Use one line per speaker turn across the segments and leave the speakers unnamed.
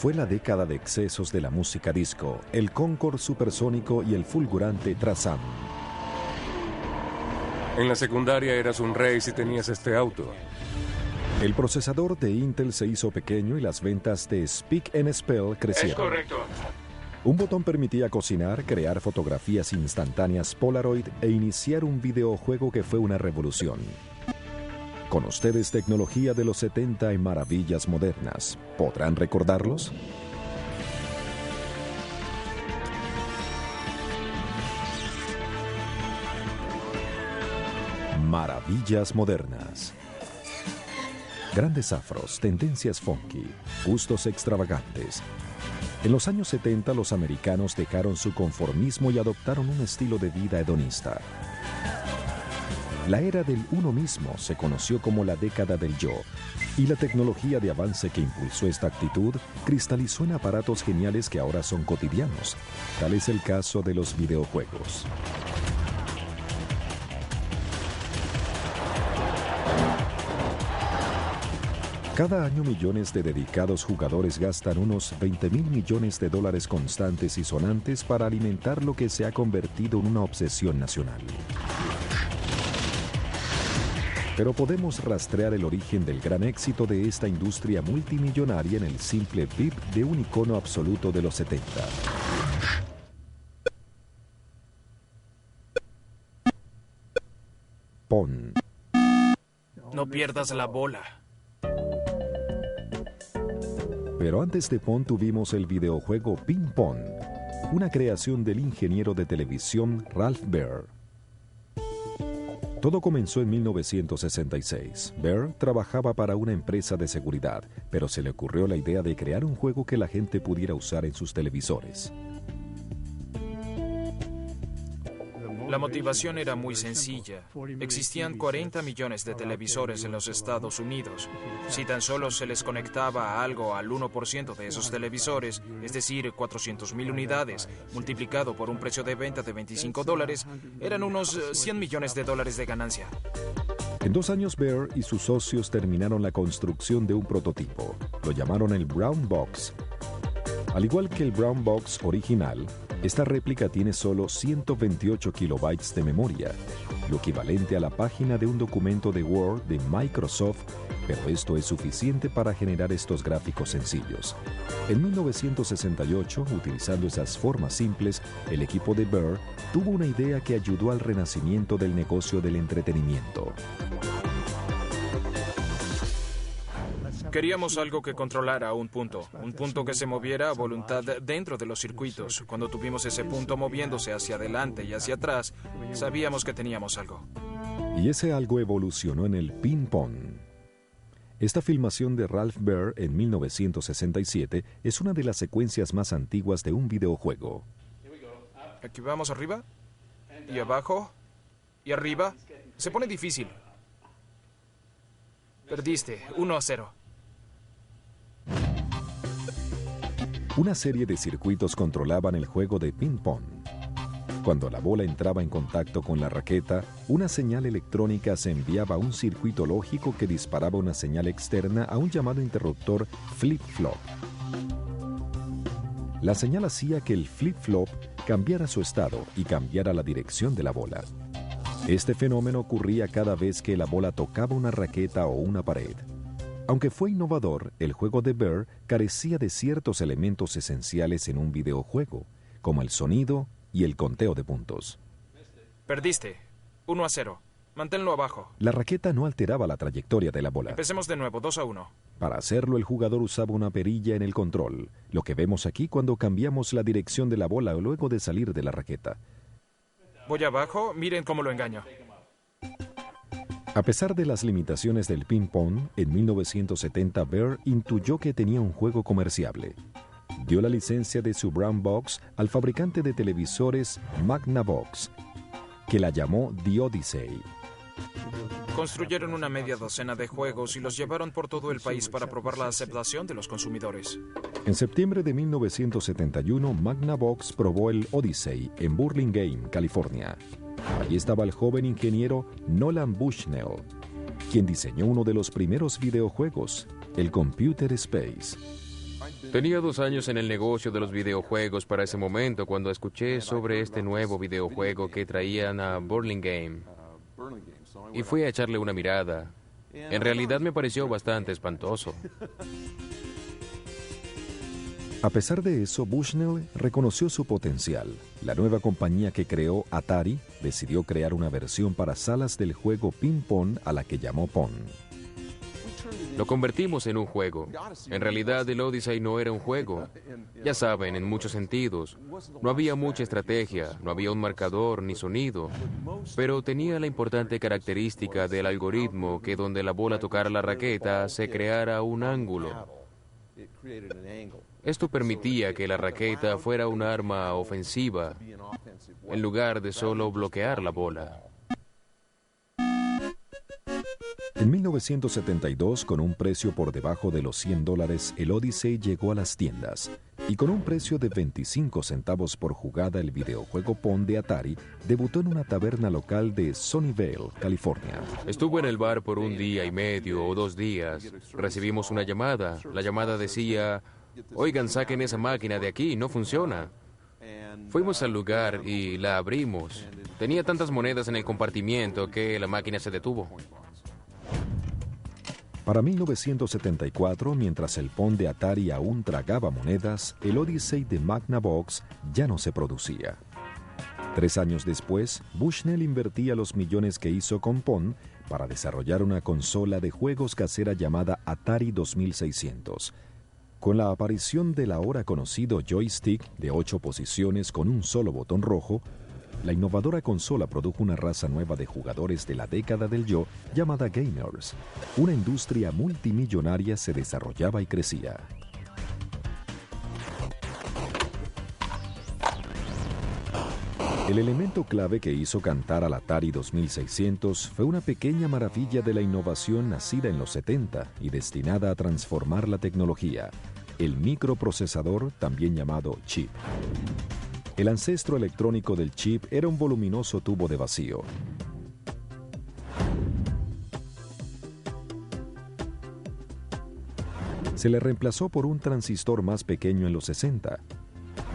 fue la década de excesos de la música disco, el Concorde supersónico y el fulgurante Trazam.
En la secundaria eras un rey si tenías este auto.
El procesador de Intel se hizo pequeño y las ventas de Speak and Spell crecieron.
Es correcto.
Un botón permitía cocinar, crear fotografías instantáneas Polaroid e iniciar un videojuego que fue una revolución. Con ustedes, tecnología de los 70 y maravillas modernas. ¿Podrán recordarlos? Maravillas modernas. Grandes afros, tendencias funky, gustos extravagantes. En los años 70 los americanos dejaron su conformismo y adoptaron un estilo de vida hedonista. La era del uno mismo se conoció como la década del yo, y la tecnología de avance que impulsó esta actitud cristalizó en aparatos geniales que ahora son cotidianos. Tal es el caso de los videojuegos. Cada año millones de dedicados jugadores gastan unos 20.000 millones de dólares constantes y sonantes para alimentar lo que se ha convertido en una obsesión nacional. Pero podemos rastrear el origen del gran éxito de esta industria multimillonaria en el simple VIP de un icono absoluto de los 70. Pong.
No pierdas la bola.
Pero antes de Pong tuvimos el videojuego Ping Pong, una creación del ingeniero de televisión Ralph Baer. Todo comenzó en 1966. Baer trabajaba para una empresa de seguridad, pero se le ocurrió la idea de crear un juego que la gente pudiera usar en sus televisores.
La motivación era muy sencilla. Existían 40 millones de televisores en los Estados Unidos. Si tan solo se les conectaba algo al 1% de esos televisores, es decir, 400.000 unidades, multiplicado por un precio de venta de $25, eran unos 100 millones de dólares de ganancia.
En 2 años, Baer y sus socios terminaron la construcción de un prototipo. Lo llamaron el Brown Box. Al igual que el Brown Box original, esta réplica tiene solo 128 kilobytes de memoria, lo equivalente a la página de un documento de Word de Microsoft, pero esto es suficiente para generar estos gráficos sencillos. En 1968, utilizando esas formas simples, el equipo de Baer tuvo una idea que ayudó al renacimiento del negocio del entretenimiento.
Queríamos algo que controlara un punto que se moviera a voluntad dentro de los circuitos. Cuando tuvimos ese punto moviéndose hacia adelante y hacia atrás, sabíamos que teníamos algo.
Y ese algo evolucionó en el Ping Pong. Esta filmación de Ralph Baer en 1967 es una de las secuencias más antiguas de un videojuego.
Aquí vamos arriba, y abajo, y arriba. Se pone difícil. Perdiste, 1-0.
Una serie de circuitos controlaban el juego de ping-pong. Cuando la bola entraba en contacto con la raqueta, una señal electrónica se enviaba a un circuito lógico que disparaba una señal externa a un llamado interruptor flip-flop. La señal hacía que el flip-flop cambiara su estado y cambiara la dirección de la bola. Este fenómeno ocurría cada vez que la bola tocaba una raqueta o una pared. Aunque fue innovador, el juego de Baer carecía de ciertos elementos esenciales en un videojuego, como el sonido y el conteo de puntos.
Perdiste, 1-0. Manténlo abajo.
La raqueta no alteraba la trayectoria de la bola.
Empecemos de nuevo, 2-1.
Para hacerlo, el jugador usaba una perilla en el control, lo que vemos aquí cuando cambiamos la dirección de la bola luego de salir de la raqueta.
Voy abajo, miren cómo lo engaño.
A pesar de las limitaciones del ping-pong, en 1970 Baer intuyó que tenía un juego comerciable. Dio la licencia de su Brown Box al fabricante de televisores Magnavox, que la llamó The Odyssey.
Construyeron una media docena de juegos y los llevaron por todo el país para probar la aceptación de los consumidores.
En septiembre de 1971, Magnavox probó el Odyssey en Burlingame, California. Allí estaba el joven ingeniero Nolan Bushnell, quien diseñó uno de los primeros videojuegos, el Computer Space.
Tenía 2 años en el negocio de los videojuegos para ese momento cuando escuché sobre este nuevo videojuego que traían a Burlingame. Y fui a echarle una mirada. En realidad me pareció bastante espantoso.
A pesar de eso, Bushnell reconoció su potencial. La nueva compañía que creó, Atari, decidió crear una versión para salas del juego ping-pong a la que llamó Pong.
Lo convertimos en un juego. En realidad, el Odyssey no era un juego. Ya saben, en muchos sentidos. No había mucha estrategia, no había un marcador ni sonido. Pero tenía la importante característica del algoritmo que donde la bola tocara la raqueta se creara un ángulo. Esto permitía que la raqueta fuera un arma ofensiva en lugar de solo bloquear la bola.
En 1972, con un precio por debajo de los $100, el Odyssey llegó a las tiendas. Y con un precio de 25 centavos por jugada, el videojuego Pong de Atari debutó en una taberna local de Sunnyvale, California.
Estuvo en el bar por 1 día y medio o 2 días. Recibimos una llamada. La llamada decía: oigan, saquen esa máquina de aquí, no funciona. Fuimos al lugar y la abrimos. Tenía tantas monedas en el compartimiento que la máquina se detuvo.
Para 1974, mientras el Pong de Atari aún tragaba monedas, el Odyssey de Magnavox ya no se producía. 3 años después, Bushnell invertía los millones que hizo con Pong para desarrollar una consola de juegos casera llamada Atari 2600. Con la aparición del ahora conocido joystick de 8 posiciones con un solo botón rojo, la innovadora consola produjo una raza nueva de jugadores de la década del yo llamada gamers. Una industria multimillonaria se desarrollaba y crecía. El elemento clave que hizo cantar al Atari 2600 fue una pequeña maravilla de la innovación nacida en los 70 y destinada a transformar la tecnología: el microprocesador, también llamado chip. El ancestro electrónico del chip era un voluminoso tubo de vacío. Se le reemplazó por un transistor más pequeño en los 60.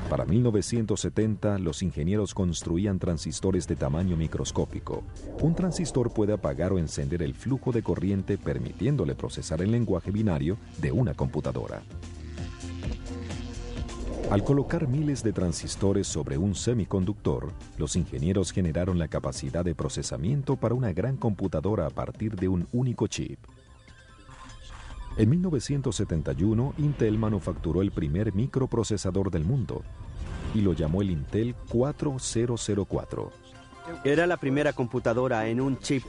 Para 1970, los ingenieros construían transistores de tamaño microscópico. Un transistor puede apagar o encender el flujo de corriente, permitiéndole procesar el lenguaje binario de una computadora. Al colocar miles de transistores sobre un semiconductor, los ingenieros generaron la capacidad de procesamiento para una gran computadora a partir de un único chip. En 1971, Intel manufacturó el primer microprocesador del mundo y lo llamó el Intel 4004.
Era la primera computadora en un chip.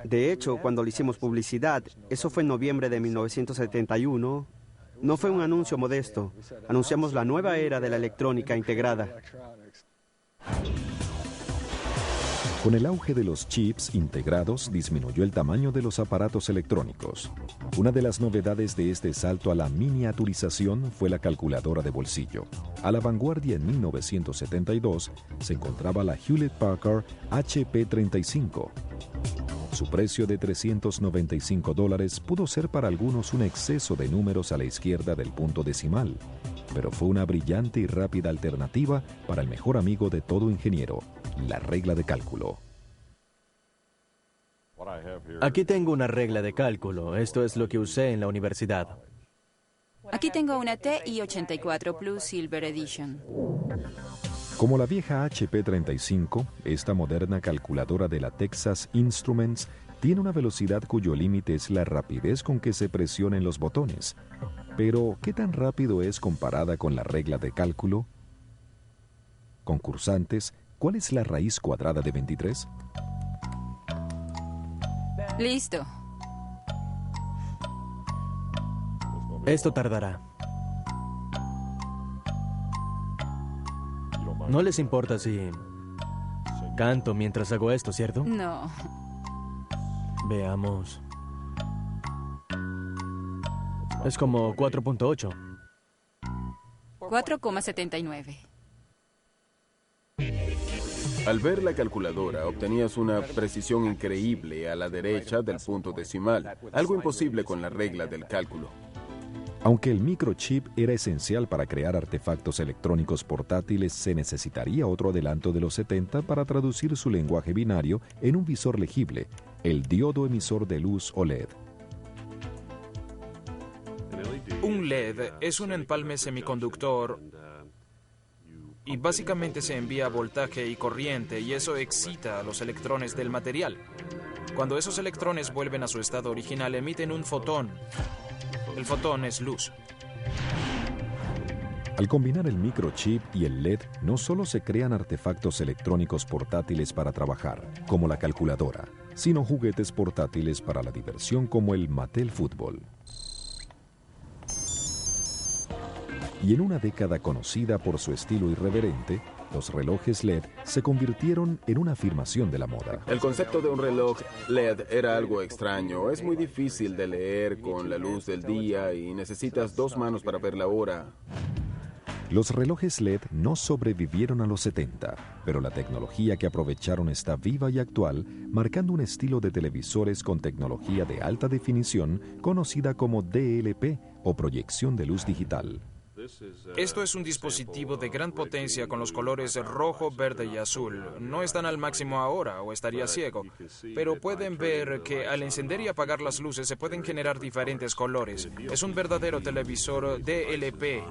De hecho, cuando le hicimos publicidad, eso fue en noviembre de 1971, no fue un anuncio modesto. Anunciamos la nueva era de la electrónica integrada.
Con el auge de los chips integrados, disminuyó el tamaño de los aparatos electrónicos. Una de las novedades de este salto a la miniaturización fue la calculadora de bolsillo. A la vanguardia en 1972 se encontraba la Hewlett Packard HP35. Su precio de $395 pudo ser para algunos un exceso de números a la izquierda del punto decimal, pero fue una brillante y rápida alternativa para el mejor amigo de todo ingeniero: la regla de cálculo.
Aquí tengo una regla de cálculo. Esto es lo que usé en la universidad.
Aquí tengo una TI-84 Plus Silver Edition.
Como la vieja HP35, esta moderna calculadora de la Texas Instruments tiene una velocidad cuyo límite es la rapidez con que se presionen los botones. Pero, ¿qué tan rápido es comparada con la regla de cálculo? Concursantes, ¿cuál es la raíz cuadrada de 23?
Listo.
Esto tardará. No les importa si canto mientras hago esto, ¿cierto?
No.
Veamos. Es como 4.8.
4,79.
Al ver la calculadora, obtenías una precisión increíble a la derecha del punto decimal, algo imposible con la regla del cálculo.
Aunque el microchip era esencial para crear artefactos electrónicos portátiles, se necesitaría otro adelanto de los 70 para traducir su lenguaje binario en un visor legible, el diodo emisor de luz o LED.
Un LED es un empalme semiconductor y básicamente se envía voltaje y corriente y eso excita a los electrones del material. Cuando esos electrones vuelven a su estado original, emiten un fotón. El fotón es luz.
Al combinar el microchip y el LED, no solo se crean artefactos electrónicos portátiles para trabajar, como la calculadora, sino juguetes portátiles para la diversión como el Mattel Fútbol. Y en una década conocida por su estilo irreverente, los relojes LED se convirtieron en una afirmación de la moda.
El concepto de un reloj LED era algo extraño. Es muy difícil de leer con la luz del día y necesitas 2 manos para ver la hora.
Los relojes LED no sobrevivieron a los 70, pero la tecnología que aprovecharon está viva y actual, marcando un estilo de televisores con tecnología de alta definición conocida como DLP o proyección de luz digital.
Esto es un dispositivo de gran potencia con los colores rojo, verde y azul. No están al máximo ahora o estaría ciego, pero pueden ver que al encender y apagar las luces se pueden generar diferentes colores. Es un verdadero televisor DLP.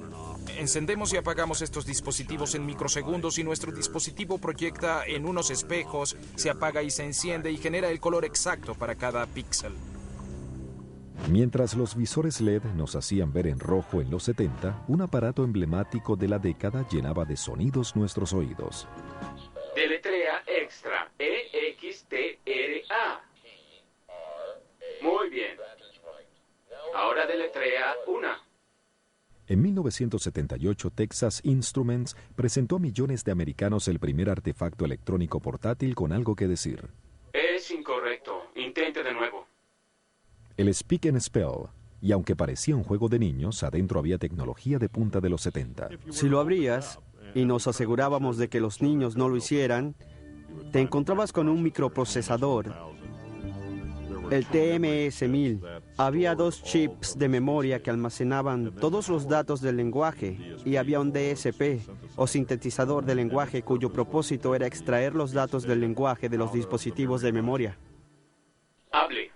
Encendemos y apagamos estos dispositivos en microsegundos y nuestro dispositivo proyecta en unos espejos, se apaga y se enciende y genera el color exacto para cada píxel.
Mientras los visores LED nos hacían ver en rojo en los 70, un aparato emblemático de la década llenaba de sonidos nuestros oídos.
Deletrea extra. EXTRA. Muy bien. Ahora deletrea una.
En 1978, Texas Instruments presentó a millones de americanos el primer artefacto electrónico portátil con algo que decir.
Es incorrecto. Intente de nuevo.
El Speak and Spell, y aunque parecía un juego de niños, adentro había tecnología de punta de los 70.
Si lo abrías y nos asegurábamos de que los niños no lo hicieran, te encontrabas con un microprocesador, el TMS-1000. Había 2 chips de memoria que almacenaban todos los datos del lenguaje y había un DSP o sintetizador de lenguaje cuyo propósito era extraer los datos del lenguaje de los dispositivos de memoria.
Hable.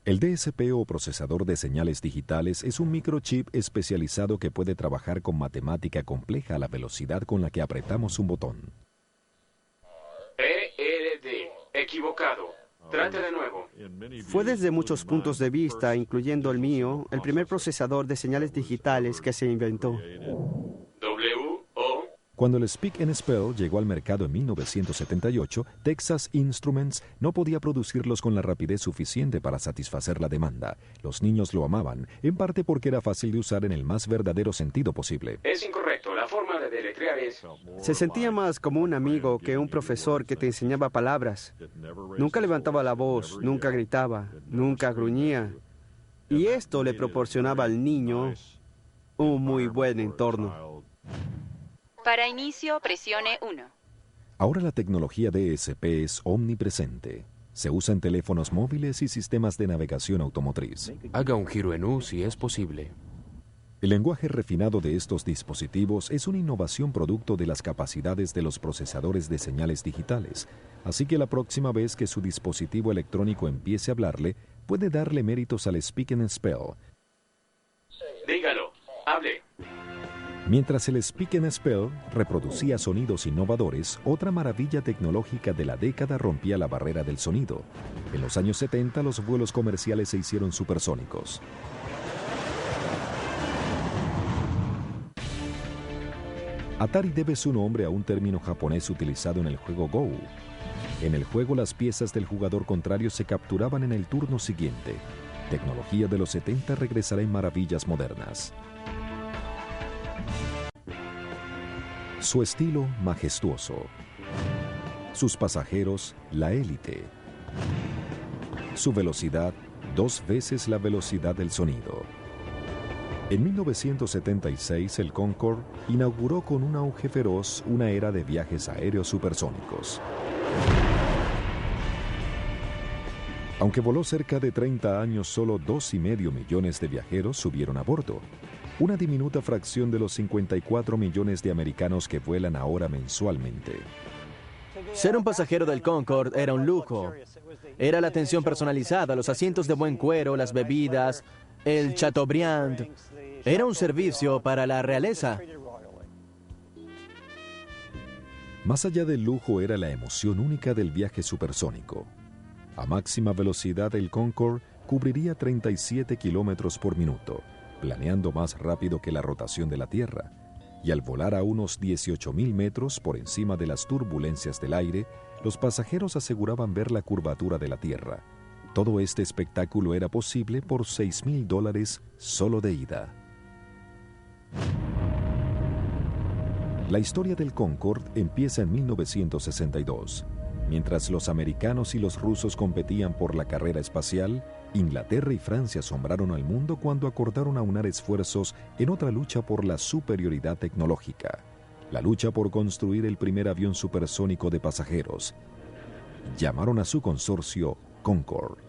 El DSP o procesador de señales digitales es un microchip especializado que puede trabajar con matemática compleja a la velocidad con la que apretamos un botón.
ELD. Equivocado. Trate de nuevo.
Fue desde muchos puntos de vista, incluyendo el mío, el primer procesador de señales digitales que se inventó.
Cuando el Speak and Spell llegó al mercado en 1978, Texas Instruments no podía producirlos con la rapidez suficiente para satisfacer la demanda. Los niños lo amaban, en parte porque era fácil de usar en el más verdadero sentido posible.
Es incorrecto. La forma de deletrear es...
Se sentía más como un amigo que un profesor que te enseñaba palabras. Nunca levantaba la voz, nunca gritaba, nunca gruñía. Y esto le proporcionaba al niño un muy buen entorno.
Para inicio, presione 1.
Ahora la tecnología DSP es omnipresente. Se usa en teléfonos móviles y sistemas de navegación automotriz.
Haga un giro en U si es posible.
El lenguaje refinado de estos dispositivos es una innovación producto de las capacidades de los procesadores de señales digitales. Así que la próxima vez que su dispositivo electrónico empiece a hablarle, puede darle méritos al Speak and Spell.
Dígalo. Hable.
Mientras el Speak and Spell reproducía sonidos innovadores, otra maravilla tecnológica de la década rompía la barrera del sonido. En los años 70, los vuelos comerciales se hicieron supersónicos. Atari debe su nombre a un término japonés utilizado en el juego Go. En el juego, las piezas del jugador contrario se capturaban en el turno siguiente. Tecnología de los 70 regresará en maravillas modernas. Su estilo majestuoso. Sus pasajeros, la élite. Su velocidad, 2 veces la velocidad del sonido. En 1976, el Concorde inauguró con un auge feroz una era de viajes aéreos supersónicos. Aunque voló cerca de 30 años, solo 2,5 millones de viajeros subieron a bordo, una diminuta fracción de los 54 millones de americanos que vuelan ahora mensualmente.
Ser un pasajero del Concorde era un lujo. Era la atención personalizada, los asientos de buen cuero, las bebidas, el Chateaubriand. Era un servicio para la realeza.
Más allá del lujo era la emoción única del viaje supersónico. A máxima velocidad, el Concorde cubriría 37 kilómetros por minuto, planeando más rápido que la rotación de la Tierra, y al volar a unos 18,000 metros por encima de las turbulencias del aire, los pasajeros aseguraban ver la curvatura de la Tierra. Todo este espectáculo era posible por $6,000 solo de ida. La historia del Concorde empieza en 1962. Mientras los americanos y los rusos competían por la carrera espacial, Inglaterra y Francia asombraron al mundo cuando acordaron aunar esfuerzos en otra lucha por la superioridad tecnológica, la lucha por construir el primer avión supersónico de pasajeros. Llamaron a su consorcio Concorde.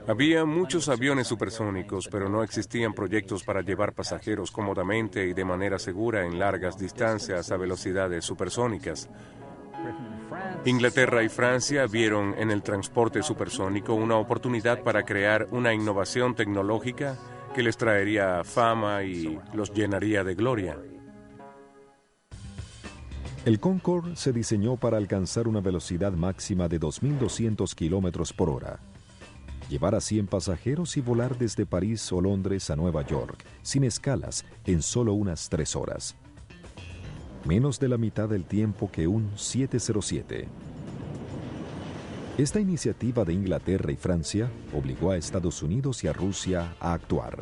Había muchos aviones supersónicos, pero no existían proyectos para llevar pasajeros cómodamente y de manera segura en largas distancias a velocidades supersónicas. Inglaterra y Francia vieron en el transporte supersónico una oportunidad para crear una innovación tecnológica que les traería fama y los llenaría de gloria.
El Concorde se diseñó para alcanzar una velocidad máxima de 2.200 kilómetros por hora, llevar a 100 pasajeros y volar desde París o Londres a Nueva York, sin escalas, en solo unas 3 horas. Menos de la mitad del tiempo que un 707. Esta iniciativa de Inglaterra y Francia obligó a Estados Unidos y a Rusia a actuar.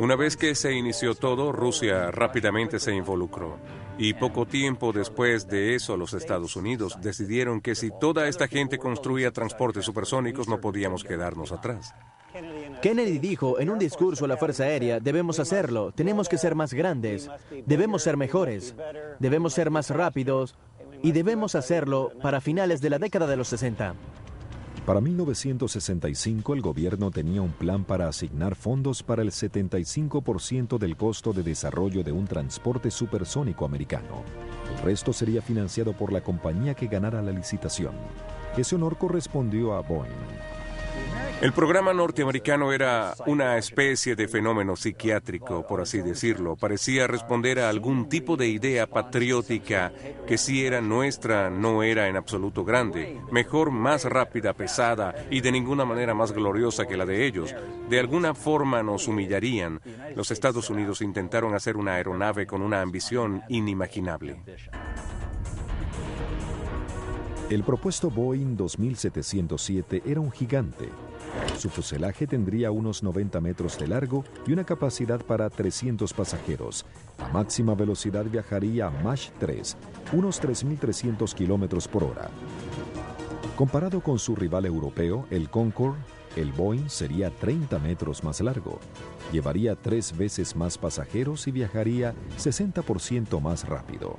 Una vez que se inició todo, Rusia rápidamente se involucró. Y poco tiempo después de eso, los Estados Unidos decidieron que si toda esta gente construía transportes supersónicos, no podíamos quedarnos atrás.
Kennedy dijo en un discurso a la Fuerza Aérea, debemos hacerlo, tenemos que ser más grandes, debemos ser mejores, debemos ser más rápidos y debemos hacerlo para finales de la década de los 60.
Para 1965, el gobierno tenía un plan para asignar fondos para el 75% del costo de desarrollo de un transporte supersónico americano. El resto sería financiado por la compañía que ganara la licitación. Ese honor correspondió a Boeing.
El programa norteamericano era una especie de fenómeno psiquiátrico, por así decirlo. Parecía responder a algún tipo de idea patriótica que si era nuestra, no era en absoluto grande. Mejor, más rápida, pesada y de ninguna manera más gloriosa que la de ellos. De alguna forma nos humillarían. Los Estados Unidos intentaron hacer una aeronave con una ambición inimaginable.
El propuesto Boeing 2707 era un gigante. Su fuselaje tendría unos 90 metros de largo y una capacidad para 300 pasajeros. A máxima velocidad viajaría a Mach 3, unos 3.300 kilómetros por hora. Comparado con su rival europeo, el Concorde, el Boeing sería 30 metros más largo. Llevaría 3 veces más pasajeros y viajaría 60% más rápido.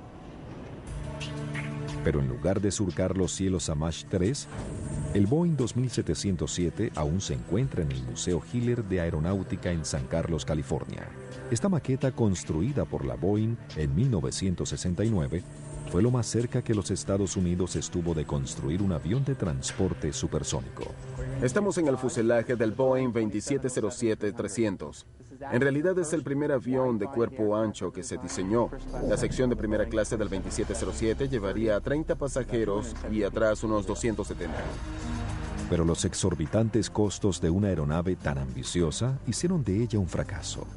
Pero en lugar de surcar los cielos a Mach 3, el Boeing 2707 aún se encuentra en el Museo Hiller de Aeronáutica en San Carlos, California. Esta maqueta, construida por la Boeing en 1969, fue lo más cerca que los Estados Unidos estuvo de construir un avión de transporte supersónico.
Estamos en el fuselaje del Boeing 2707-300. En realidad es el primer avión de cuerpo ancho que se diseñó. La sección de primera clase del 2707 llevaría a 30 pasajeros y atrás unos 270.
Pero los exorbitantes costos de una aeronave tan ambiciosa hicieron de ella un fracaso.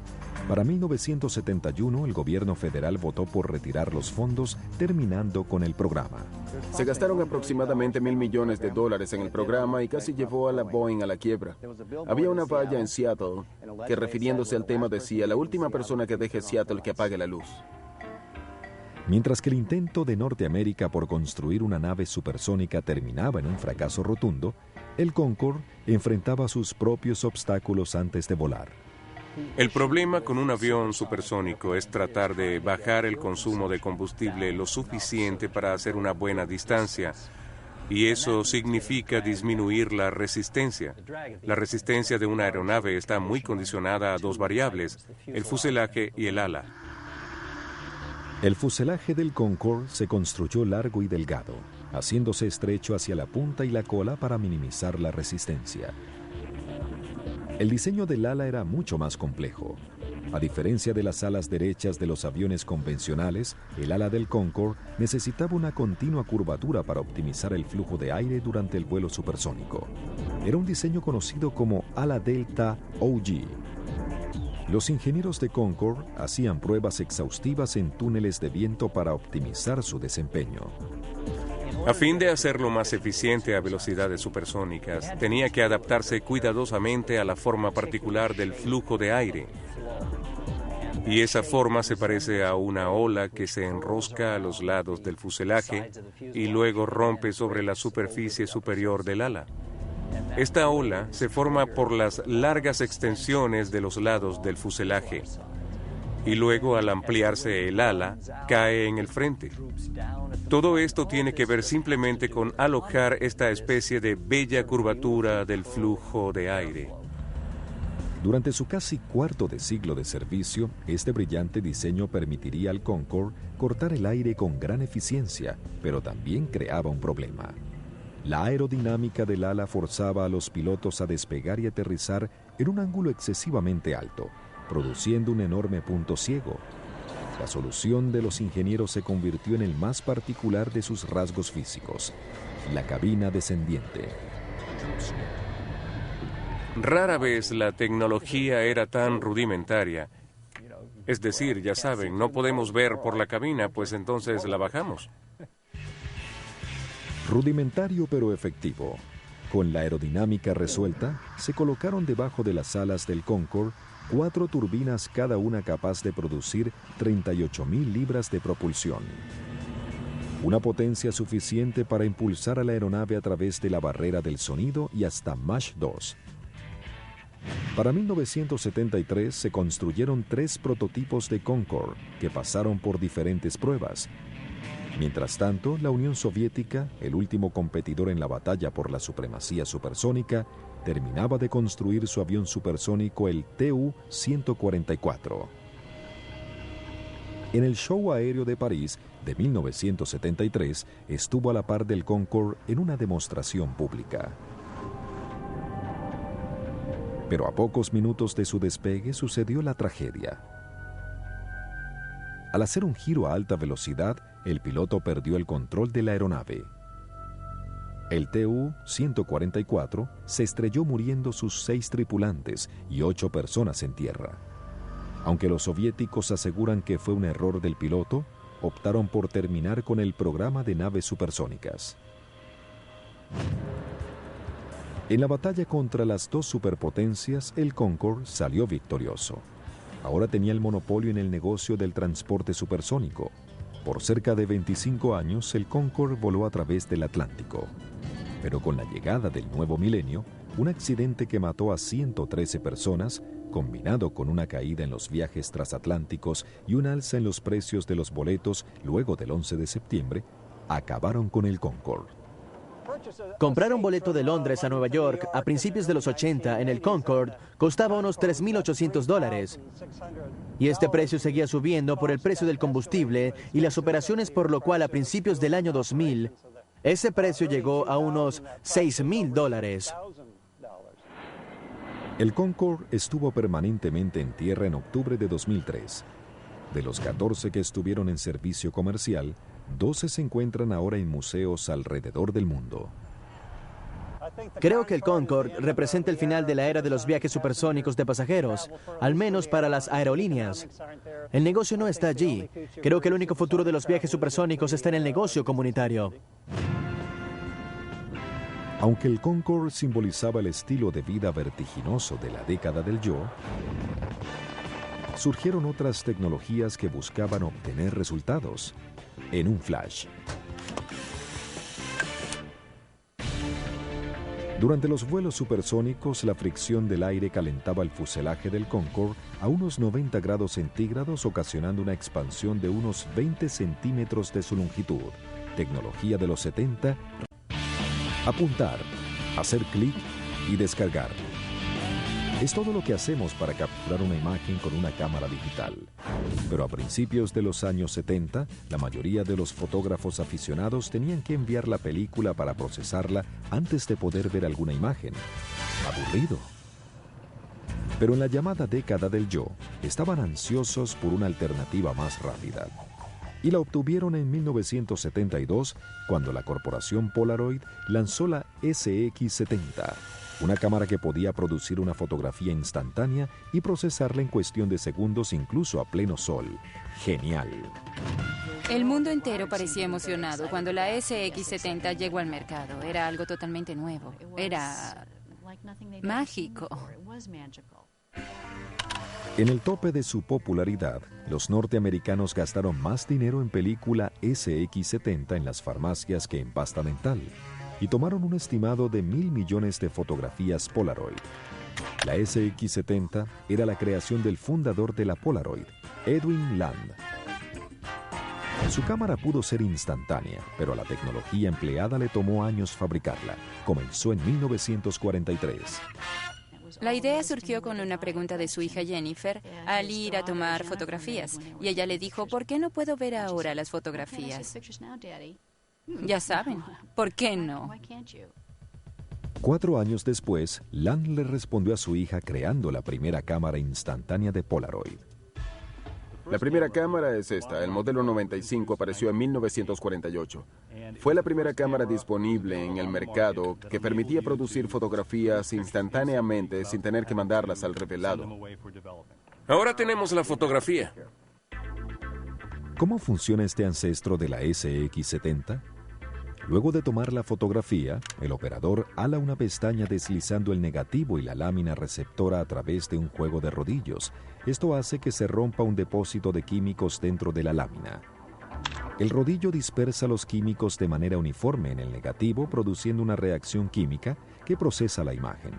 Para 1971, el gobierno federal votó por retirar los fondos, terminando con el programa.
Se gastaron aproximadamente $1,000 millones en el programa y casi llevó a la Boeing a la quiebra. Había una valla en Seattle que, refiriéndose al tema, decía: la última persona que deje Seattle que apague la luz.
Mientras que el intento de Norteamérica por construir una nave supersónica terminaba en un fracaso rotundo, el Concorde enfrentaba sus propios obstáculos antes de volar.
El problema con un avión supersónico es tratar de bajar el consumo de combustible lo suficiente para hacer una buena distancia. y eso significa disminuir la resistencia. La resistencia de una aeronave está muy condicionada a dos variables, el fuselaje y el ala.
El fuselaje del Concorde se construyó largo y delgado, haciéndose estrecho hacia la punta y la cola para minimizar la resistencia. El diseño del ala era mucho más complejo. A diferencia de las alas derechas de los aviones convencionales, el ala del Concorde necesitaba una continua curvatura para optimizar el flujo de aire durante el vuelo supersónico. Era un diseño conocido como ala delta OG. Los ingenieros de Concorde hacían pruebas exhaustivas en túneles de viento para optimizar su desempeño.
A fin de hacerlo más eficiente a velocidades supersónicas, tenía que adaptarse cuidadosamente a la forma particular del flujo de aire. Y esa forma se parece a una ola que se enrosca a los lados del fuselaje y luego rompe sobre la superficie superior del ala. Esta ola se forma por las largas extensiones de los lados del fuselaje y luego, al ampliarse el ala, cae en el frente. Todo esto tiene que ver simplemente con alojar esta especie de bella curvatura del flujo de aire.
Durante su casi cuarto de siglo de servicio, este brillante diseño permitiría al Concorde cortar el aire con gran eficiencia, pero también creaba un problema. La aerodinámica del ala forzaba a los pilotos a despegar y aterrizar en un ángulo excesivamente alto, produciendo un enorme punto ciego. La solución de los ingenieros se convirtió en el más particular de sus rasgos físicos, la cabina descendiente.
Rara vez la tecnología era tan rudimentaria. Es decir, ya saben, no podemos ver por la cabina, pues entonces la bajamos.
Rudimentario pero efectivo. Con la aerodinámica resuelta, se colocaron debajo de las alas del Concorde 4 turbinas, cada una capaz de producir 38.000 libras de propulsión. Una potencia suficiente para impulsar a la aeronave a través de la barrera del sonido y hasta Mach 2. Para 1973 se construyeron 3 prototipos de Concorde que pasaron por diferentes pruebas. Mientras tanto, la Unión Soviética, el último competidor en la batalla por la supremacía supersónica, terminaba de construir su avión supersónico, el Tu-144. En el show aéreo de París de 1973, estuvo a la par del Concorde en una demostración pública. Pero a pocos minutos de su despegue sucedió la tragedia. Al hacer un giro a alta velocidad, el piloto perdió el control de la aeronave. El Tu-144 se estrelló, muriendo sus 6 tripulantes y 8 personas en tierra. Aunque los soviéticos aseguran que fue un error del piloto, optaron por terminar con el programa de naves supersónicas. En la batalla contra las 2 superpotencias, el Concorde salió victorioso. Ahora tenía el monopolio en el negocio del transporte supersónico. Por cerca de 25 años, el Concorde voló a través del Atlántico. Pero con la llegada del nuevo milenio, un accidente que mató a 113 personas, combinado con una caída en los viajes transatlánticos y un alza en los precios de los boletos luego del 11 de septiembre, acabaron con el Concorde.
Comprar un boleto de Londres a Nueva York a principios de los 80 en el Concorde costaba unos $3.800. Y este precio seguía subiendo por el precio del combustible y las operaciones, por lo cual a principios del año 2000, ese precio llegó a unos $6.000.
El Concorde estuvo permanentemente en tierra en octubre de 2003. De los 14 que estuvieron en servicio comercial, 12 se encuentran ahora en museos alrededor del mundo.
Creo que el Concorde representa el final de la era de los viajes supersónicos de pasajeros, al menos para las aerolíneas. El negocio no está allí. Creo que el único futuro de los viajes supersónicos está en el negocio comunitario.
Aunque el Concorde simbolizaba el estilo de vida vertiginoso de la década del yo, surgieron otras tecnologías que buscaban obtener resultados en un flash. Durante los vuelos supersónicos, la fricción del aire calentaba el fuselaje del Concorde a unos 90 grados centígrados, ocasionando una expansión de unos 20 centímetros de su longitud. Tecnología de los 70. apuntar, hacer clic y descargar. Es todo lo que hacemos para capturar una imagen con una cámara digital. Pero a principios de los años 70, la mayoría de los fotógrafos aficionados tenían que enviar la película para procesarla antes de poder ver alguna imagen. Aburrido. Pero en la llamada década del yo, estaban ansiosos por una alternativa más rápida. Y la obtuvieron en 1972, cuando la corporación Polaroid lanzó la SX70, una cámara que podía producir una fotografía instantánea y procesarla en cuestión de segundos, incluso a pleno sol. ¡Genial!
El mundo entero parecía emocionado cuando la SX70 llegó al mercado. Era algo totalmente nuevo. Era mágico.
En el tope de su popularidad, los norteamericanos gastaron más dinero en película SX70 en las farmacias que en pasta dental, y tomaron un estimado de 1.000 millones de fotografías Polaroid. La SX70 era la creación del fundador de la Polaroid, Edwin Land. Su cámara pudo ser instantánea, pero a la tecnología empleada le tomó años fabricarla. Comenzó en 1943.
La idea surgió con una pregunta de su hija Jennifer al ir a tomar fotografías. Y ella le dijo, ¿por qué no puedo ver ahora las fotografías? Ya saben, ¿por qué no?
4 años después, Land le respondió a su hija creando la primera cámara instantánea de Polaroid.
La primera cámara es esta. El modelo 95 apareció en 1948. Fue la primera cámara disponible en el mercado que permitía producir fotografías instantáneamente sin tener que mandarlas al revelado.
Ahora tenemos la fotografía.
¿Cómo funciona este ancestro de la SX70? Luego de tomar la fotografía, el operador ala una pestaña deslizando el negativo y la lámina receptora a través de un juego de rodillos. Esto hace que se rompa un depósito de químicos dentro de la lámina. El rodillo dispersa los químicos de manera uniforme en el negativo, produciendo una reacción química que procesa la imagen.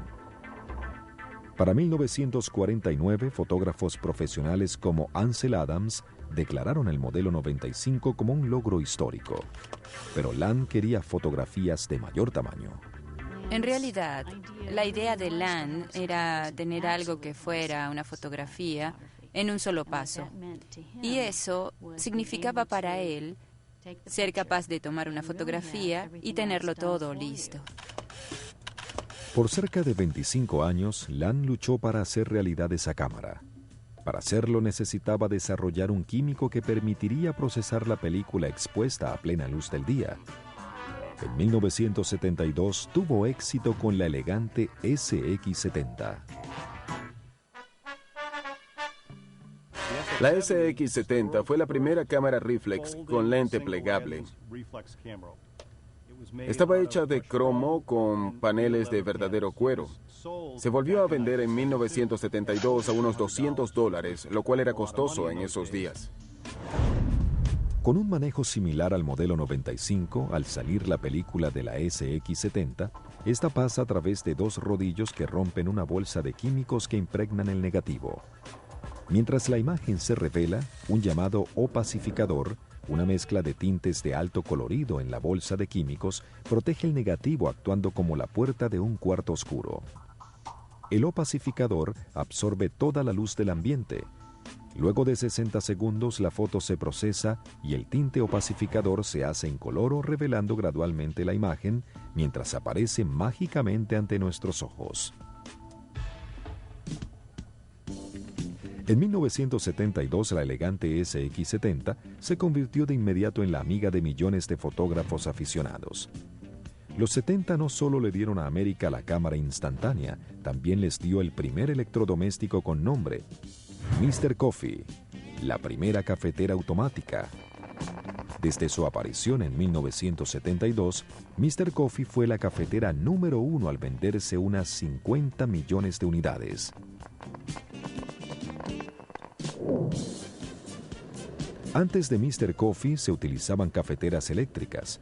Para 1949, fotógrafos profesionales como Ansel Adams declararon el modelo 95 como un logro histórico. Pero Land quería fotografías de mayor tamaño.
En realidad, la idea de Land era tener algo que fuera una fotografía en un solo paso. Y eso significaba para él ser capaz de tomar una fotografía y tenerlo todo listo.
Por cerca de 25 años, Land luchó para hacer realidad esa cámara. Para hacerlo necesitaba desarrollar un químico que permitiría procesar la película expuesta a plena luz del día. En 1972 tuvo éxito con la elegante SX70.
La SX70 fue la primera cámara reflex con lente plegable. Estaba hecha de cromo con paneles de verdadero cuero. Se volvió a vender en 1972 a unos $200, lo cual era costoso en esos días.
Con un manejo similar al modelo 95, al salir la película de la SX70, esta pasa a través de 2 rodillos que rompen una bolsa de químicos que impregnan el negativo. Mientras la imagen se revela, un llamado opacificador, una mezcla de tintes de alto colorido en la bolsa de químicos, protege el negativo actuando como la puerta de un cuarto oscuro. El opacificador absorbe toda la luz del ambiente. Luego de 60 segundos la foto se procesa y el tinte opacificador se hace incoloro, revelando gradualmente la imagen mientras aparece mágicamente ante nuestros ojos. En 1972 la elegante SX70 se convirtió de inmediato en la amiga de millones de fotógrafos aficionados. Los 70 no solo le dieron a América la cámara instantánea, también les dio el primer electrodoméstico con nombre, Mr. Coffee, la primera cafetera automática. Desde su aparición en 1972, Mr. Coffee fue la cafetera número 1 al venderse unas 50 millones de unidades. Antes de Mr. Coffee se utilizaban cafeteras eléctricas.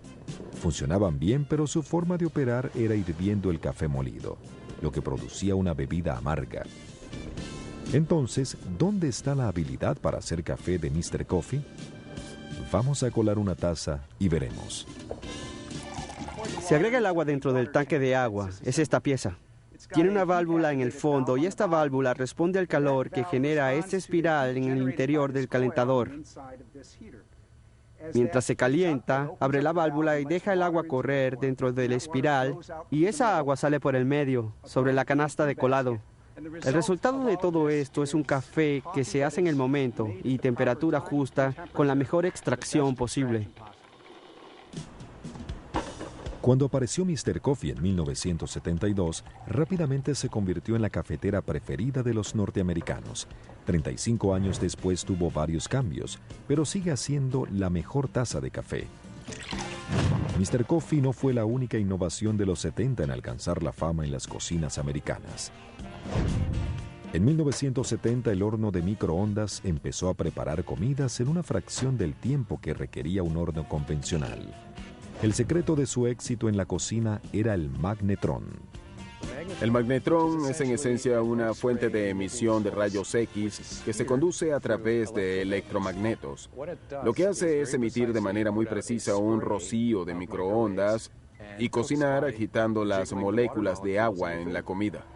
Funcionaban bien, pero su forma de operar era hirviendo el café molido, lo que producía una bebida amarga. Entonces, ¿dónde está la habilidad para hacer café de Mr. Coffee? Vamos a colar una taza y veremos.
Se agrega el agua dentro del tanque de agua. Es esta pieza. Tiene una válvula en el fondo y esta válvula responde al calor que genera esta espiral en el interior del calentador. Mientras se calienta, abre la válvula y deja el agua correr dentro de la espiral y esa agua sale por el medio, sobre la canasta de colado. El resultado de todo esto es un café que se hace en el momento y temperatura justa con la mejor extracción posible.
Cuando apareció Mr. Coffee en 1972, rápidamente se convirtió en la cafetera preferida de los norteamericanos. 35 años después tuvo varios cambios, pero sigue siendo la mejor taza de café. Mr. Coffee no fue la única innovación de los 70 en alcanzar la fama en las cocinas americanas. En 1970 el horno de microondas empezó a preparar comidas en una fracción del tiempo que requería un horno convencional. El secreto de su éxito en la cocina era el magnetrón.
El magnetrón es en esencia una fuente de emisión de rayos X que se conduce a través de electromagnetos. Lo que hace es emitir de manera muy precisa un rocío de microondas y cocinar agitando las moléculas de agua en la comida.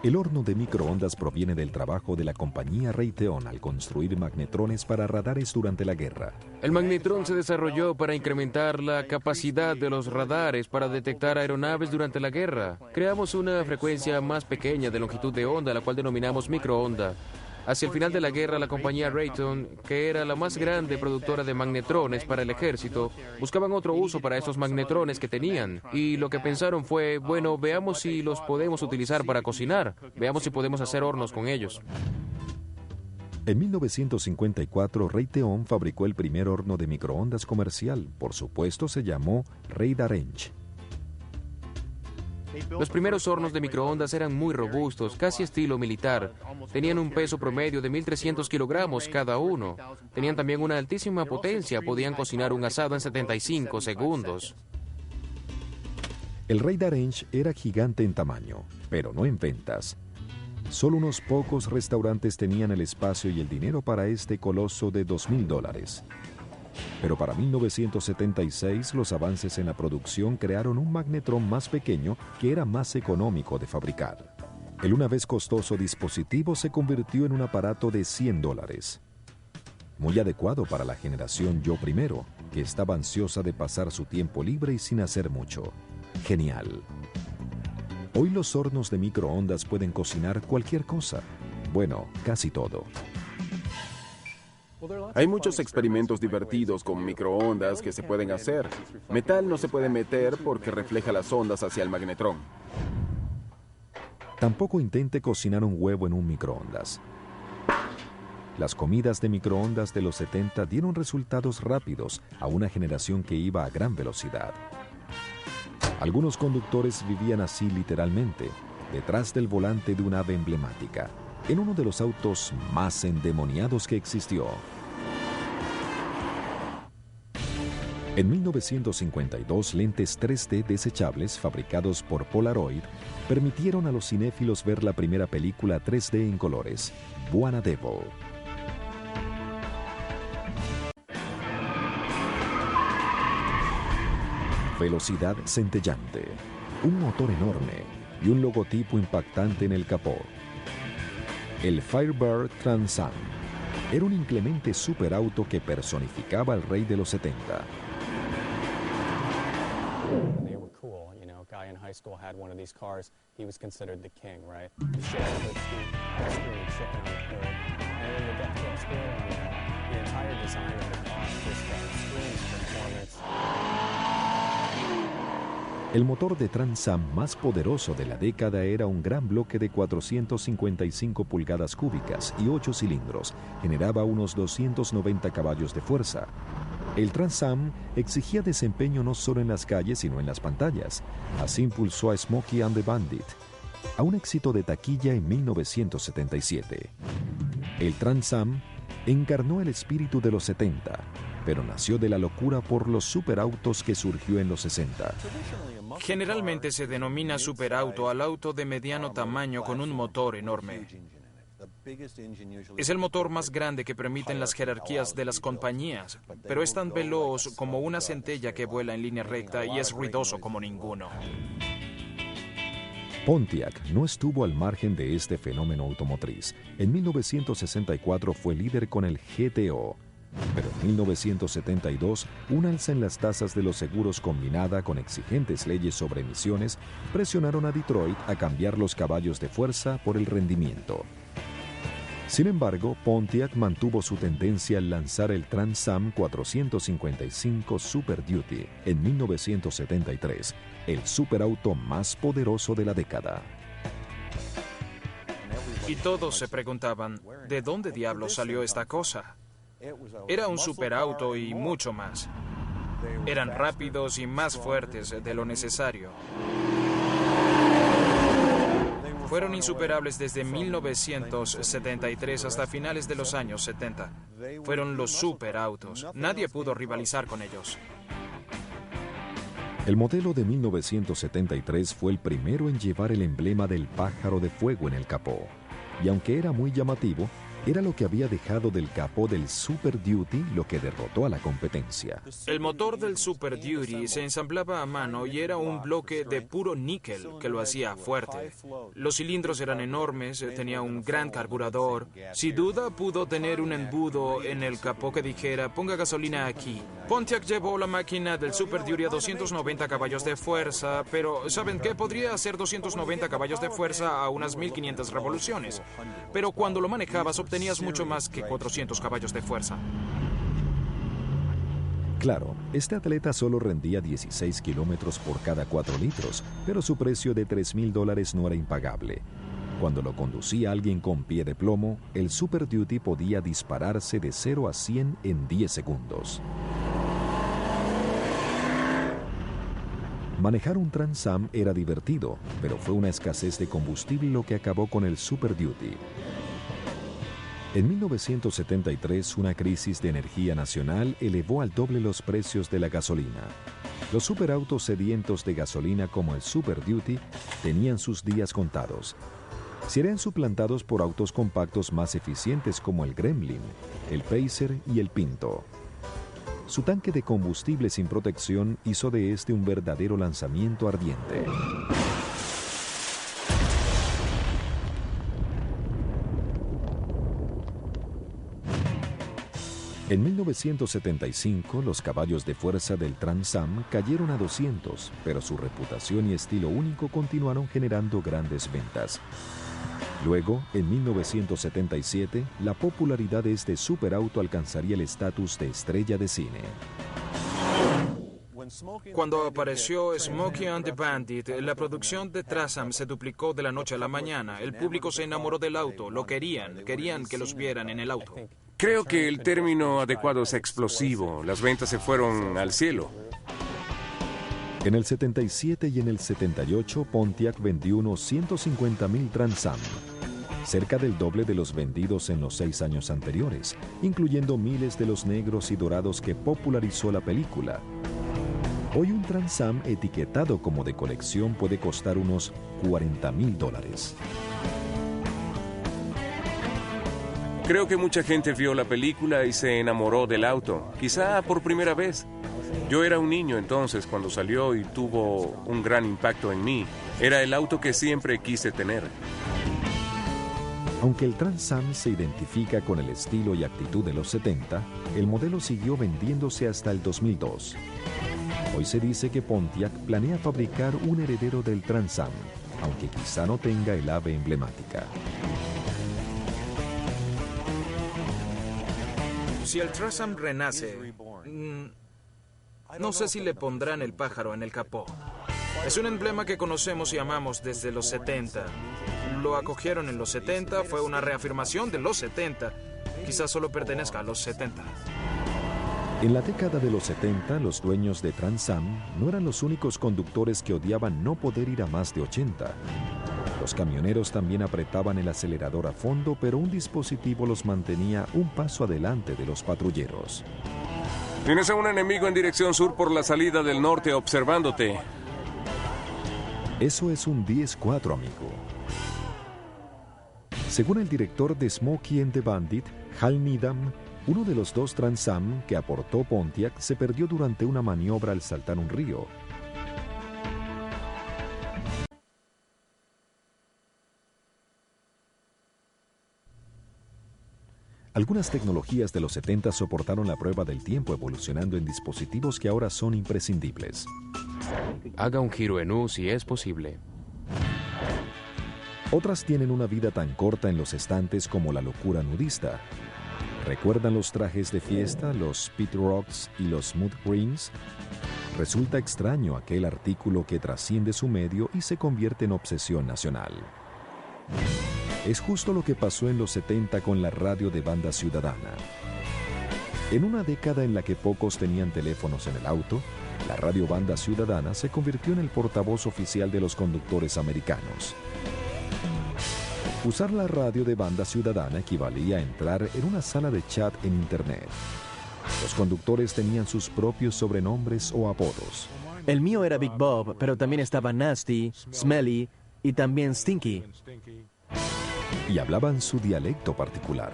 El horno de microondas proviene del trabajo de la compañía Raytheon al construir magnetrones para radares durante la guerra.
El magnetrón se desarrolló para incrementar la capacidad de los radares para detectar aeronaves durante la guerra. Creamos una frecuencia más pequeña de longitud de onda, la cual denominamos microonda. Hacia el final de la guerra, la compañía Raytheon, que era la más grande productora de magnetrones para el ejército, buscaban otro uso para estos magnetrones que tenían. Y lo que pensaron fue, bueno, veamos si los podemos utilizar para cocinar. Veamos si podemos hacer hornos con ellos.
En 1954, Raytheon fabricó el primer horno de microondas comercial. Por supuesto, se llamó Raydarange.
Los primeros hornos de microondas eran muy robustos, casi estilo militar. Tenían un peso promedio de 1.300 kilogramos cada uno. Tenían también una altísima potencia, podían cocinar un asado en 75 segundos.
El Raydarange era gigante en tamaño, pero no en ventas. Solo unos pocos restaurantes tenían el espacio y el dinero para este coloso de $2,000. Pero para 1976 los avances en la producción crearon un magnetrón más pequeño que era más económico de fabricar. El una vez costoso dispositivo se convirtió en un aparato de $100. Muy adecuado para la generación Yo Primero, que estaba ansiosa de pasar su tiempo libre y sin hacer mucho. Genial. Hoy los hornos de microondas pueden cocinar cualquier cosa. Bueno, casi todo.
Hay muchos experimentos divertidos con microondas que se pueden hacer. Metal no se puede meter porque refleja las ondas hacia el magnetrón.
Tampoco intente cocinar un huevo en un microondas. Las comidas de microondas de los 70 dieron resultados rápidos a una generación que iba a gran velocidad. Algunos conductores vivían así literalmente, detrás del volante de una ave emblemática, en uno de los autos más endemoniados que existió. En 1952, lentes 3D desechables fabricados por Polaroid permitieron a los cinéfilos ver la primera película 3D en colores, Buana Devil. Velocidad centellante, un motor enorme y un logotipo impactante en el capó. El Firebird Trans Am era un inclemente superauto que personificaba al rey de los 70.
They were cool, you know, a guy in high school had one of these cars, he was considered the king, right? The chicken on the hood, and then the Death Club Square on there. The entire design of the car just screams performance.
El motor de Trans Am más poderoso de la década era un gran bloque de 455 pulgadas cúbicas y 8 cilindros. Generaba unos 290 caballos de fuerza. El Trans Am exigía desempeño no solo en las calles, sino en las pantallas. Así impulsó a Smokey and the Bandit a un éxito de taquilla en 1977. El Trans Am encarnó el espíritu de los 70, pero nació de la locura por los superautos que surgió en los 60.
Generalmente se denomina superauto al auto de mediano tamaño con un motor enorme. Es el motor más grande que permiten las jerarquías de las compañías, pero es tan veloz como una centella que vuela en línea recta y es ruidoso como ninguno.
Pontiac no estuvo al margen de este fenómeno automotriz. En 1964 fue líder con el GTO, pero en 1972 un alza en las tasas de los seguros combinada con exigentes leyes sobre emisiones presionaron a Detroit a cambiar los caballos de fuerza por el rendimiento. Sin embargo, Pontiac mantuvo su tendencia al lanzar el Trans Am 455 Super Duty en 1973, el superauto más poderoso de la década.
Y todos se preguntaban, ¿de dónde diablos salió esta cosa? Era un superauto y mucho más. Eran rápidos y más fuertes de lo necesario. Fueron insuperables desde 1973 hasta finales de los años 70. Fueron los superautos. Nadie pudo rivalizar con ellos.
El modelo de 1973 fue el primero en llevar el emblema del pájaro de fuego en el capó. Y aunque era muy llamativo, era lo que había dejado del capó del Super Duty lo que derrotó a la competencia.
El motor del Super Duty se ensamblaba a mano y era un bloque de puro níquel que lo hacía fuerte. Los cilindros eran enormes, tenía un gran carburador. Sin duda pudo tener un embudo en el capó que dijera, ponga gasolina aquí. Pontiac llevó la máquina del Super Duty a 290 caballos de fuerza, pero ¿saben qué? Podría hacer 290 caballos de fuerza a unas 1500 revoluciones. Pero cuando lo manejabas obtenías mucho más que 400 caballos de fuerza.
Claro, este atleta solo rendía 16 kilómetros por cada 4 litros, pero su precio de $3,000 no era impagable. Cuando lo conducía alguien con pie de plomo, el Super Duty podía dispararse de 0 a 100 en 10 segundos. Manejar un Trans Am era divertido, pero fue una escasez de combustible lo que acabó con el Super Duty. En 1973, una crisis de energía nacional elevó al doble los precios de la gasolina. Los superautos sedientos de gasolina como el Super Duty tenían sus días contados. Serían suplantados por autos compactos más eficientes como el Gremlin, el Pacer y el Pinto. Su tanque de combustible sin protección hizo de este un verdadero lanzamiento ardiente. En 1975, los caballos de fuerza del Trans Am cayeron a 200, pero su reputación y estilo único continuaron generando grandes ventas. Luego, en 1977, la popularidad de este superauto alcanzaría el estatus de estrella de cine.
Cuando apareció Smokey and the Bandit, la producción de Trans Am se duplicó de la noche a la mañana. El público se enamoró del auto, lo querían que los vieran en el auto.
Creo que el término adecuado es explosivo. Las ventas se fueron al cielo.
En el 77 y en el 78, Pontiac vendió unos 150,000 Trans Am, cerca del doble de los vendidos en los 6 años anteriores, incluyendo miles de los negros y dorados que popularizó la película. Hoy un Trans Am etiquetado como de colección puede costar unos $40,000.
Creo que mucha gente vio la película y se enamoró del auto, quizá por primera vez. Yo era un niño entonces cuando salió y tuvo un gran impacto en mí. Era el auto que siempre quise tener.
Aunque el Trans Am se identifica con el estilo y actitud de los 70, el modelo siguió vendiéndose hasta el 2002. Hoy se dice que Pontiac planea fabricar un heredero del Trans Am, aunque quizá no tenga el ave emblemática.
Si el Trans Am renace, no sé si le pondrán el pájaro en el capó. Es un emblema que conocemos y amamos desde los 70. Lo acogieron en los 70, fue una reafirmación de los 70. Quizás solo pertenezca a los 70.
En la década de los 70, los dueños de Trans Am no eran los únicos conductores que odiaban no poder ir a más de 80. Los camioneros también apretaban el acelerador a fondo, pero un dispositivo los mantenía un paso adelante de los patrulleros.
Tienes a un enemigo en dirección sur por la salida del norte observándote.
Eso es un 10-4, amigo. Según el director de Smokey and the Bandit, Hal Needham, uno de los dos Trans Am que aportó Pontiac se perdió durante una maniobra al saltar un río. Algunas tecnologías de los 70 soportaron la prueba del tiempo, evolucionando en dispositivos que ahora son imprescindibles.
Haga un giro en U si es posible.
Otras tienen una vida tan corta en los estantes como la locura nudista. ¿Recuerdan los trajes de fiesta, los pit rocks y los smooth greens? Resulta extraño aquel artículo que trasciende su medio y se convierte en obsesión nacional. Es justo lo que pasó en los 70 con la radio de banda ciudadana. En una década en la que pocos tenían teléfonos en el auto, la radio banda ciudadana se convirtió en el portavoz oficial de los conductores americanos. Usar la radio de banda ciudadana equivalía a entrar en una sala de chat en Internet. Los conductores tenían sus propios sobrenombres o apodos.
El mío era Big Bob, pero también estaba Nasty, Smelly y también Stinky.
Y hablaban su dialecto particular.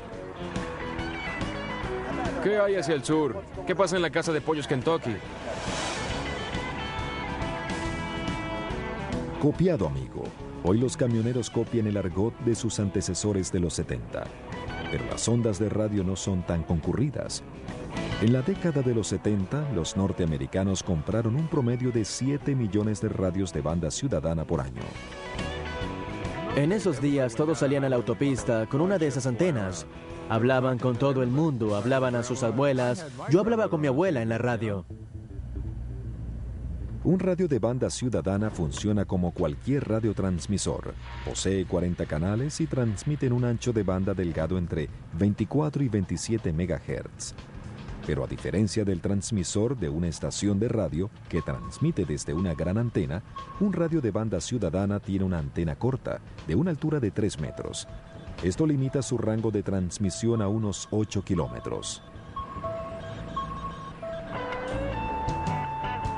¿Qué hay hacia el sur? ¿Qué pasa en la casa de pollos Kentucky?
Copiado, amigo. Hoy los camioneros copian el argot de sus antecesores de los 70. Pero las ondas de radio no son tan concurridas. En la década de los 70, los norteamericanos compraron un promedio de 7 millones de radios de banda ciudadana por año.
En esos días todos salían a la autopista con una de esas antenas. Hablaban con todo el mundo, hablaban a sus abuelas. Yo hablaba con mi abuela en la radio.
Un radio de banda ciudadana funciona como cualquier radiotransmisor. Posee 40 canales y transmite en un ancho de banda delgado entre 24 y 27 MHz. Pero a diferencia del transmisor de una estación de radio que transmite desde una gran antena, un radio de banda ciudadana tiene una antena corta, de una altura de 3 metros. Esto limita su rango de transmisión a unos 8 kilómetros.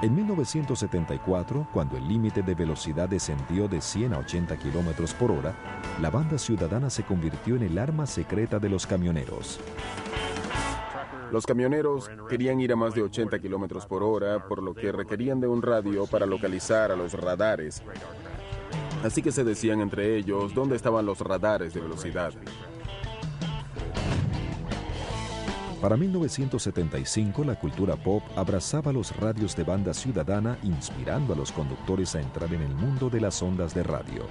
En 1974, cuando el límite de velocidad descendió de 100 a 80 kilómetros por hora, la banda ciudadana se convirtió en el arma secreta de los camioneros.
Los camioneros querían ir a más de 80 kilómetros por hora, por lo que requerían de un radio para localizar a los radares. Así que se decían entre ellos dónde estaban los radares de velocidad.
Para 1975, la cultura pop abrazaba los radios de banda ciudadana, inspirando a los conductores a entrar en el mundo de las ondas de radio.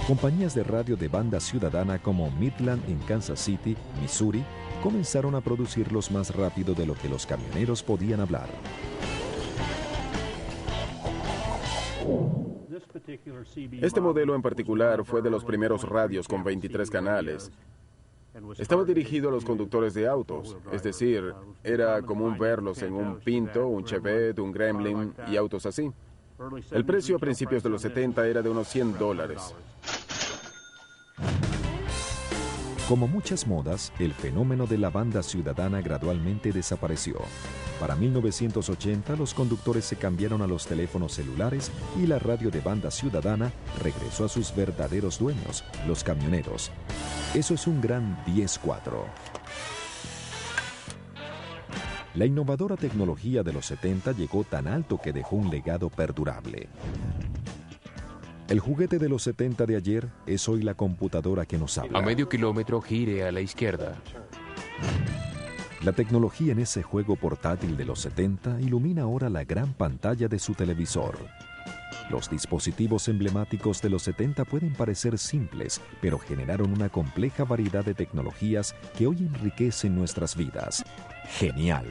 Compañías de radio de banda ciudadana como Midland en Kansas City, Missouri, comenzaron a producirlos más rápido de lo que los camioneros podían hablar.
Este modelo en particular fue de los primeros radios con 23 canales. Estaba dirigido a los conductores de autos, es decir, era común verlos en un Pinto, un Chevette, un Gremlin y autos así. El precio a principios de los 70 era de unos $100.
Como muchas modas, el fenómeno de la banda ciudadana gradualmente desapareció. Para 1980, los conductores se cambiaron a los teléfonos celulares y la radio de banda ciudadana regresó a sus verdaderos dueños, los camioneros. Eso es un gran 10-4. La innovadora tecnología de los 70 llegó tan alto que dejó un legado perdurable. El juguete de los 70 de ayer es hoy la computadora que nos habla.
A medio kilómetro gire a la izquierda.
La tecnología en ese juego portátil de los 70 ilumina ahora la gran pantalla de su televisor. Los dispositivos emblemáticos de los 70 pueden parecer simples, pero generaron una compleja variedad de tecnologías que hoy enriquecen nuestras vidas. ¡Genial!